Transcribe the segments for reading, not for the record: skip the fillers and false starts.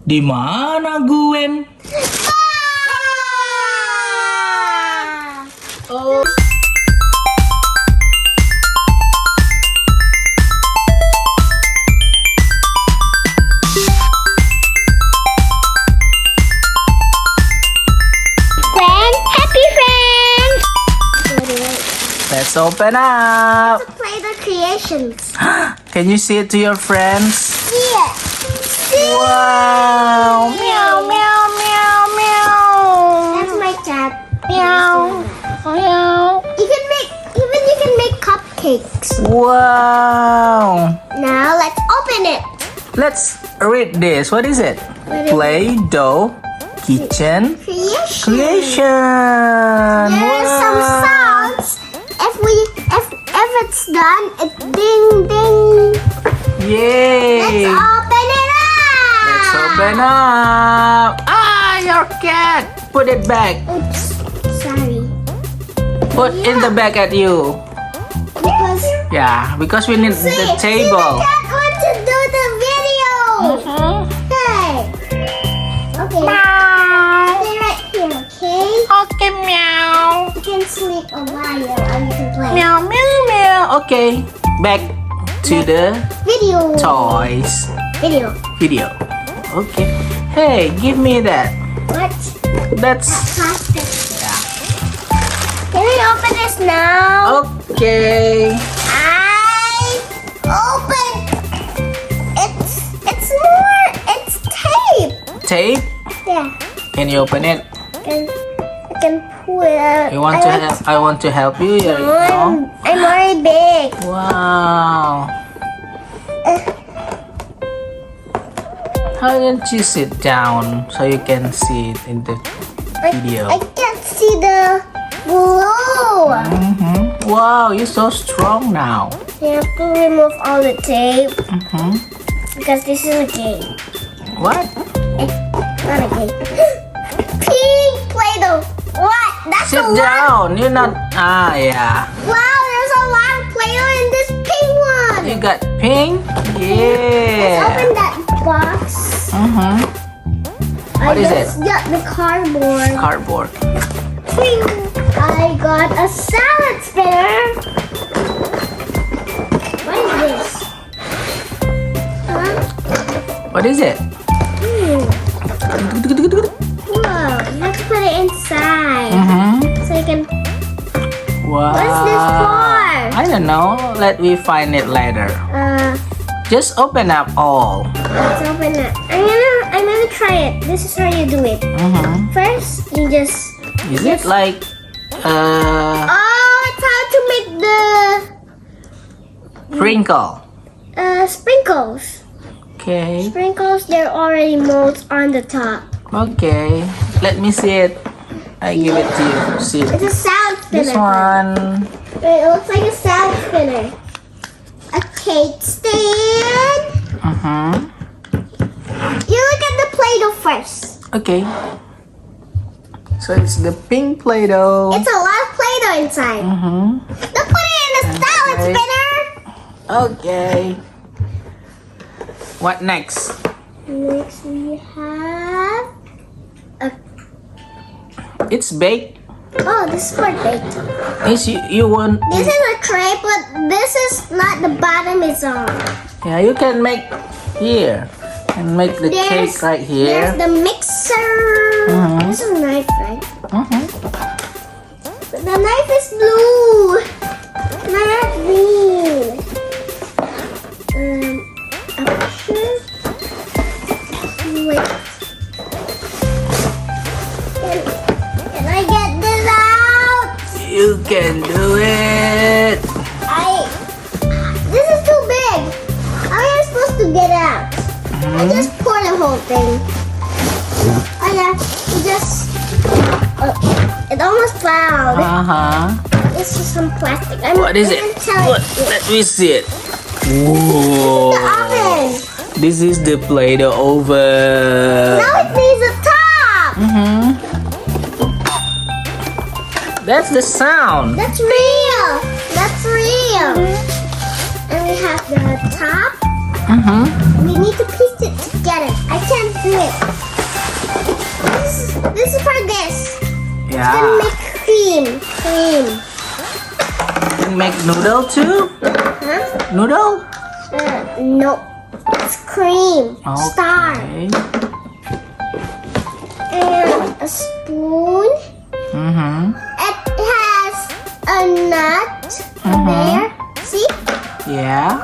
Di mana Gwen? Oh. Let's open up. Let's play the creations. Can you see it to your friends? Yeah. Wow. Meow, meow, meow, meow. That's my cat. Meow. Meow. You can make cupcakes. Wow. Now let's open it. Let's read this. What is it? What is it? Play-doh kitchen creation. There's some sounds. If it's done, it's ding ding. Yay. Let's open it up. Let's open up. Ah, your cat. Put it back. Oops, sorry. Put in the bag at you. Because Because we need the table. the cat wants to do the video. Hey. Okay. Stay right here, okay? Okay, meow. You can sleep a while or you can play. Meow, meow, meow. Okay, back to the Video. toys Video. video. Okay. Hey, give me that. What? That's Plastic. yeah. Can we open this now? Okay. I open. It's more. It's tape. Tape. Yeah. Can you open it? I can pull it. You want to help? I want to help you. Here you go. I'm already big. Wow. How don't you sit down so you can see it in the video? I can't see the glue. Wow, you're so strong now. You have to remove all the tape Mm-hmm. because this is a game. What? Not a game. Pink Play-Doh. What? That's Sit a lot. down. You're not. Ah, yeah. Wow, there's a lot of Play-Doh in this pink one. You got pink? Let's Yeah. open that box. Mm-hmm. What is it? Got the cardboard. Cardboard. Ping. I got a salad spinner. What is this? Huh? What is it? Whoa, let's put it inside. Mm-hmm. So you can. Wow. What's this for? I don't know. Let me find it later. Just open up all. Let's open it. I'm gonna try it. This is how you do it. Mm-hmm. First, you just. Is it like Oh, it's how to make the sprinkle? sprinkles. Okay. Sprinkles. They're already molds on the top. Okay. Let me see it. I give it to you. See It's a salad spinner. this one. It looks like a salad spinner. A cake stand. Mm-hmm. You look at the Play-Doh first. Okay. So it's the pink Play-Doh. It's a lot of Play-Doh inside. Mm-hmm. Don't put it in a salad Okay. spinner. Okay. What next? Next we have a. It's baked. Oh, this is for baked. Is you want? This is a tray, but this is not the bottom is on. Yeah, you can make here and make the cake right here. There's the mixer. Mhm. This is a knife, right? Mm-hmm. But the knife is blue, not green. Action. Wait. Can I get this out? You can do it. This is too big. How am I supposed to get out? I just pour the whole thing. Oh yeah, it almost fell. It's just some plastic. What is it? What? Let me see it. Whoa. The oven. This is the Play-Doh oven. Now it needs a top. Mm-hmm. That's the sound. That's real. That's real. And we have the top. Mm-hmm. We need to piece it together. I can't do it Noodle too? Huh? Noodle? No. It's cream. Star. Okay. And a spoon. Mm-hmm. It has a nut there. See? Yeah.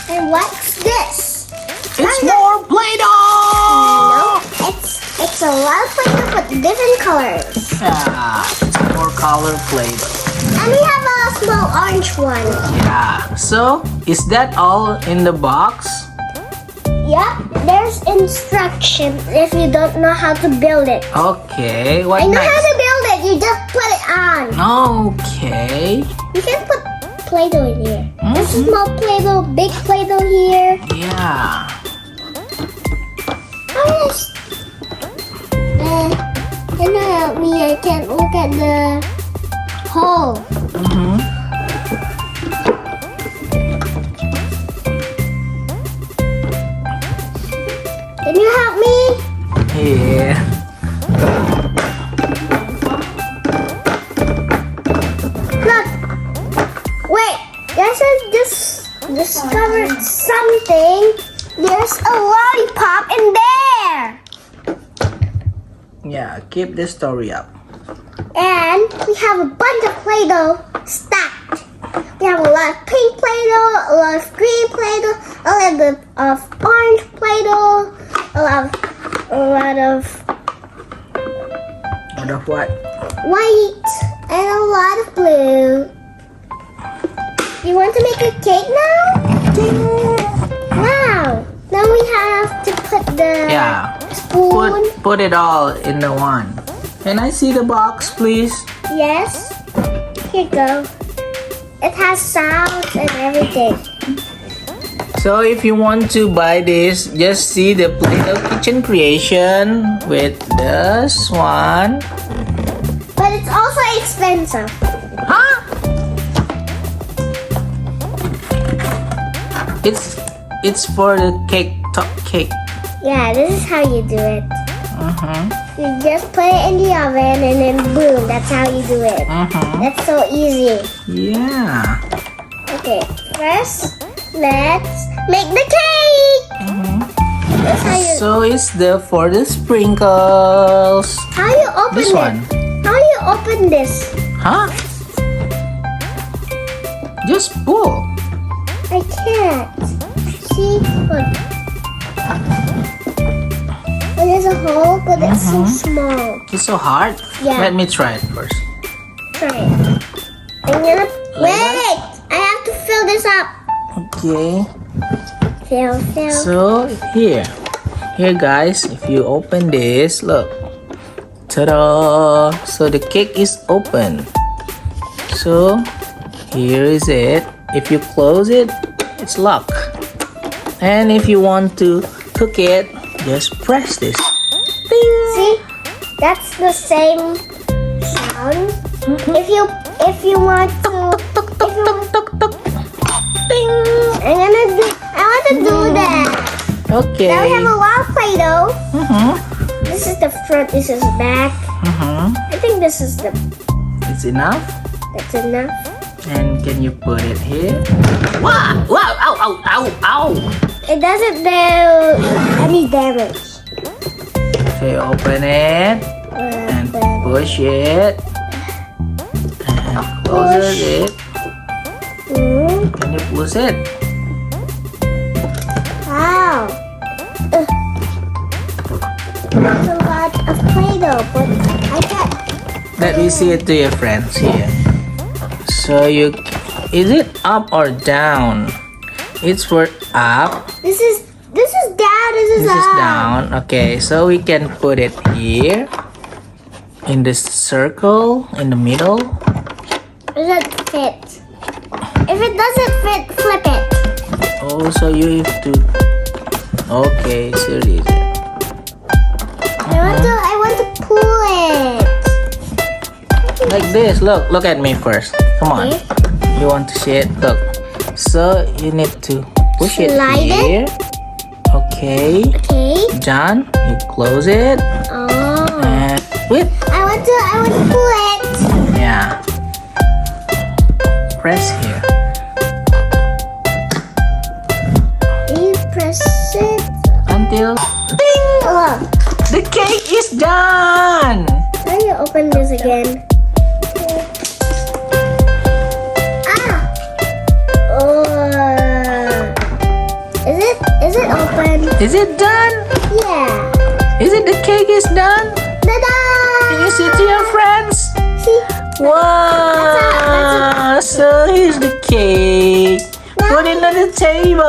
And what's this? It's more Play-Doh! No. It's a lot of Play-Doh but different colors. Yeah. It's more color Play-Doh. And we have a small orange one. Yeah. So, is that all in the box? Yep. There's instructions if you don't know how to build it. Okay. I What know how next? to build it. You just put it on. Okay. You can put Play-Doh in here. There's a small Play-Doh, big Play-Doh here. Yeah. Oh, yes. Can you help me? I can't look at the hole. Mm-hmm. Can you help me? Yeah. Look. Wait. There's just discovered something. There's a lollipop in there. Yeah, keep the story up. And we have a bunch of Play-Doh stacked. We have a lot of pink Play-Doh, a lot of green Play-Doh, a lot of orange Play-Doh, a lot of Out of what? white, and a lot of blue. You want to make a cake now? Wow! Now we have to put the Yeah. spoon. Put it all in the one. Can I see the box, please? Yes. Here you go. It has sounds and everything. So if you want to buy this, just see the Play-Doh Kitchen Creation with this one. But it's also expensive. Huh? It's for the top cake. Yeah, this is how you do it. Mm-hmm. You just put it in the oven and then boom, that's how you do it. Mm-hmm. That's so easy. Yeah. Okay, first, let's make the cake. Mm-hmm. That's how you, So it's for the sprinkles. how you open This it. one. How you open this? Huh? Just pull. I can't. See? Look. Oh, there's a hole, but it's so small. It's so hard. Yeah. Let me try it first. Try it. I'm gonna wait. I have to fill this up. Okay. Fill. So here guys, if you open this, look. Ta-da! So the cake is open. So here is it. If you close it, it's locked. And if you want to cook it, just press this. Ding! See? That's the same sound. If you want to Ding! I want to do that. Okay. Now we have a lot of Play-Doh. Mm-hmm. This is the front, this is back. Mm-hmm. I think this is It's enough. that's enough. And can you put it here? Wow! Wow! Ow! Ow! Ow! Ow! It doesn't do any damage. Okay, open it and push it and close it. Can you push it? Wow. That's a lot of Play-Doh, but I got. Let me see it to your friends here. So is it up or down? It's for up. This is down. This is This up. is down. Okay, so we can put it here in this circle in the middle. Does it fit? If it doesn't fit, flip it. Oh, so you have to. Okay, so it is. I want to pull it. Like this. Look at me first. Come on. Okay. You want to see it? Look. So you need to push it Slide it. here. Okay. Okay. John, you close it Oh. and whip. I want to pull it. Yeah. press here. You press it Until ding! oh. The cake is done! Now you open this again. Ah! Oh. Is it open? Is it done? Yeah. Is it the cake is done? Ta-da! Can you see to your friends? See? Wow! So here's the cake. Put it on the table.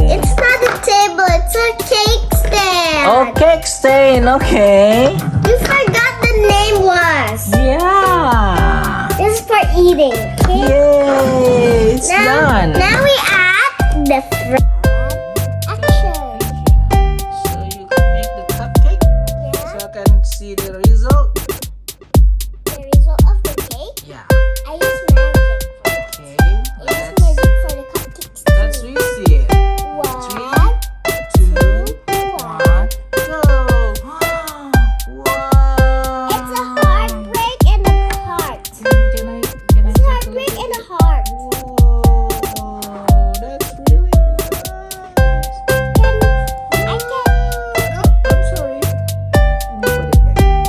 It's not a table, it's a cake stand. Oh, cake stain. Okay. You forgot the name was. Yeah. This is for eating. Okay? Yay! It's done. Now we add the action. So you can make the cupcake. So I can see the result. The result of the cake. Yeah. I use magic. Okay. I use magic for the cupcakes. Let's see it. 1, 2, 1, go! Wow! It's a heartbreak and a heart. Can I It's a take a heartbreak look? and a heart. Whoa! That's really nice. I can. Oh, I'm sorry. Let me put it back.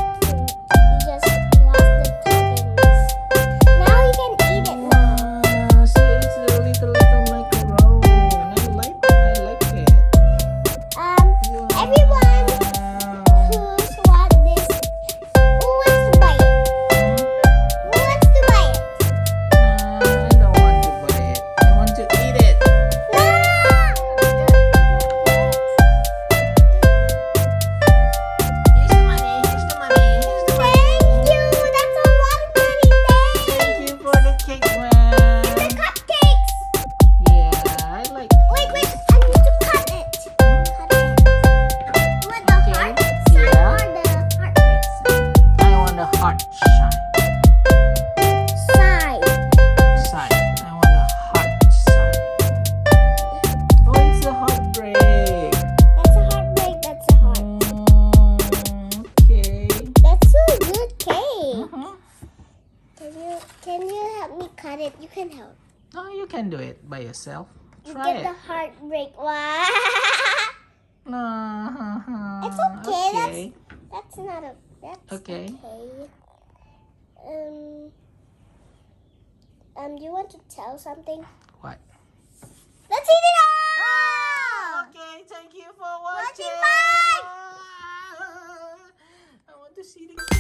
You just lost the toppings. Now you can eat it now. Wow! See, it's a little macaron. I like it. Everyone Wow. who's want this, who wants to buy it? Who wants to buy it? I don't want to buy it. I want to eat it. Here's the money. Here's the money. Here's the money. Thank you. That's a lot of money. Thank Thanks. you for the cake, man. The cupcakes. Yeah, I like Wait. I need to cut it. Cut it. With the Okay, heart sign yeah. or the heartbreak sign? I want a heart shine. Side. Side. I want a heart side. Oh, it's a heartbreak. That's a heartbreak. That's a heart. Okay. That's a good cake. Mhm. Can you help me cut it? You can help. No, you can do it by yourself. You Try get it. the heartbreak. Wow. It's okay. Okay. That's not a. That's Okay. You want to tell something? What? Let's eat it all. Okay, thank you for watching. Bye. I want to see the